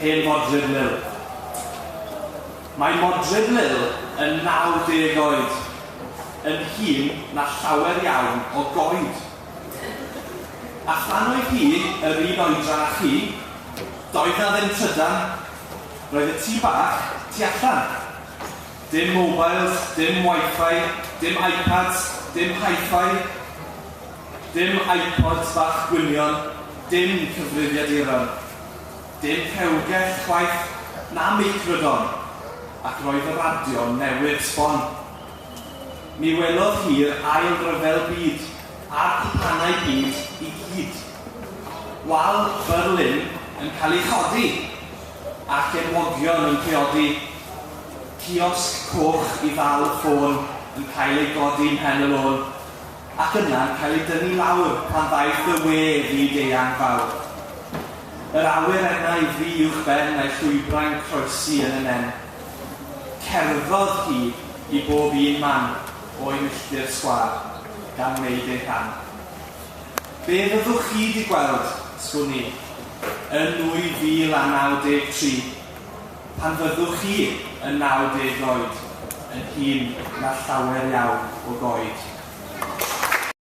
Hen Modryb Lil. Mae Modryb Lil yn 90 oed, yn hŷn na llawer iawn o goed. A chan oedd hi yr un oedran â chi, doedd na ddim trydan, roedd y tŷ bach tu allan. Dim mobiles, dim wifi, dim iPads, dim hi-fi, dim iPods bach gwynion, dim cyfrifiaduron, dim rhewgell chwaith na microdon, ac roedd y radio newydd sbon. Mi welodd hi'r ail ryfel byd a'r cwpanau byd i gyd. Wal Berlin yn cael ei chodi ac enwogion yn priodi. Kiosg coch i ddal y ffôn yn cael ei godi ymhen y lôn ac yna'n cael ei dynnu lawr pan ddaeth y we fyd eang fawr. Yr awyr enau fi uwch ben a'i llwybrau'n croesi yn y nen. Cerddodd hi i bob un man o'i milltir sgwar gan wneud ei rhan. Be fyddwch chi di gweld, sgwn i, yn 2093, pan fyddwch chi yn 90 oed, yn hŷn na llawer iawn o goed.